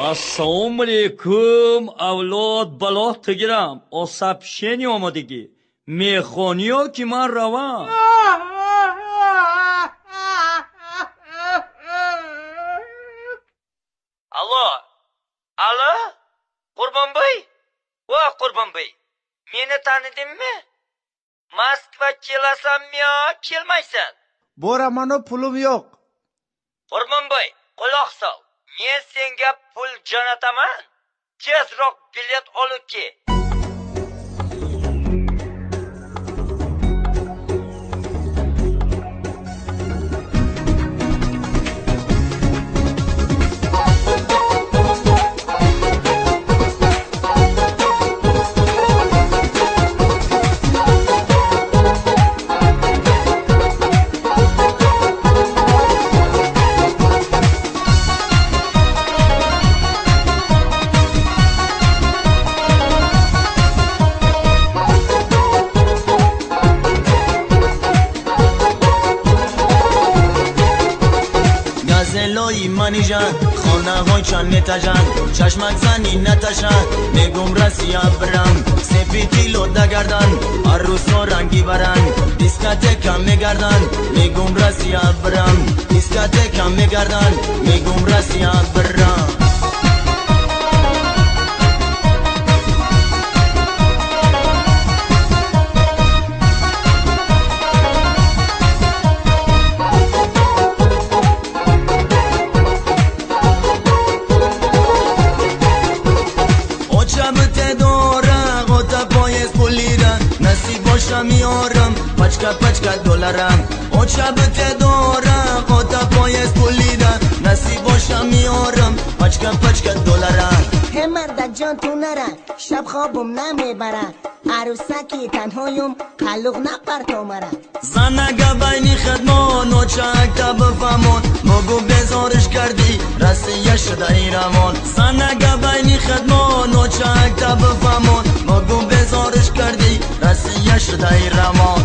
Ассаламу алейкум, авлод балот тагирам. О сообщение омадеги. Мехониё ки ман равам. Alo, Qurbonboy? Vo Qurbonboy, meni tanidingmi? Moskva kelasanmi yo kelmaysan? Boramanu pulim yo'q. Qurbonboy, quloq sol. Men senga pul jo'nataman. Tezroq bilet olib kel. گازلوی منی جان خانه های چند نتجان چشمک زنی نتشان نگم رسی برم سپیتی لوده گردن عروس و رنگی برن دیسکاتکا میگردن نگم رسی برم دیسکاتکا میگردن نگم رسی برم میارم پچکا دلارم او شبت دارم خدا پایست پولیدم نصیب باشم میارم پچکا دلارم هم مرد جان تو نرن شب خوابم نمیبرن عروسکی تنهایم قلوق نپرتو مرن زنگا بینی خدمان و چک تا بفهمون مگو بزارش کردی رسیش دایی رمان زنگا بینی خدمان و چک تا بفهمون مگو بزارش کردی رسیش دایی رمان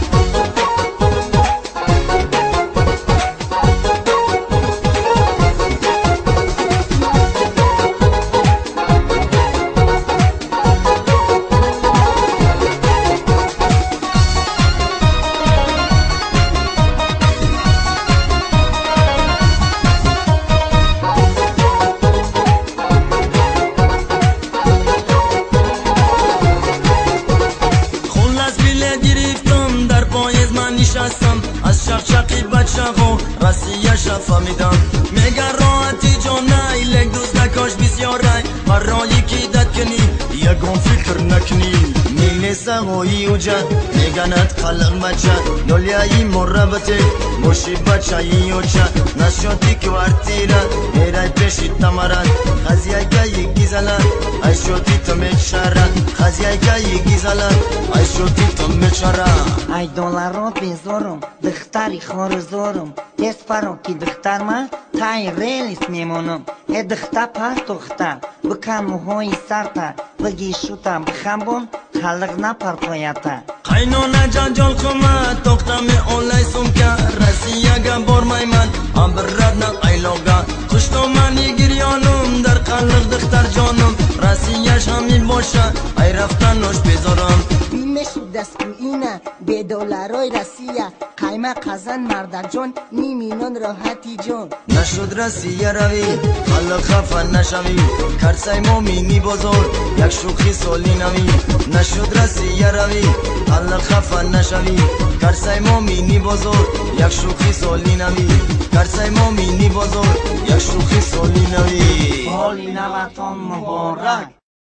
از شقشقی بچه ها رسیش فهمیدم میگن راحتی جان ایلک دوست نکاش بسیار رای برای کی داد کنی یکم فکر نکنی میلیسه هایی و جد میگنت خلق بچه دلیایی مربطه موشی بچه ای و چد نشدی که ورتیره میرای پیشی تمرد خزیه که یکی زلن ای شدی تو میچرد خزیه که یکی زلن ای شدی تو میچرد ای دولارو بزارم دختری خارزارم دست فرام که دختر من تای ریلیس میمونم ای دختر پس دختر بکن موهای سرتر بگی شوتم بخمبون خلق نپرپایتر قینونه جان خمه دختم اولای سمکه رسیه گم برمای من هم برد نق ایلاغه خوشتو منی گریانم در قلق دختر جانم رسیهش همین باشه ای رفتن نوش بذارم بیمشو دستو اینه به دولارای رسیه قیمه قزن مرد جان میمینون راحتی جان نشد رسیه روی خلق خفه نشوی کرسای مومینی بزرگ یک شوخی سالی نوی نشد رسیه روی خلق خفه نشوی کرسای مومینی بزرگ یک شوخی سالی نوی کرسای مومینی بزرگ یک شوخی سالی نوی حالی نوتان مبارک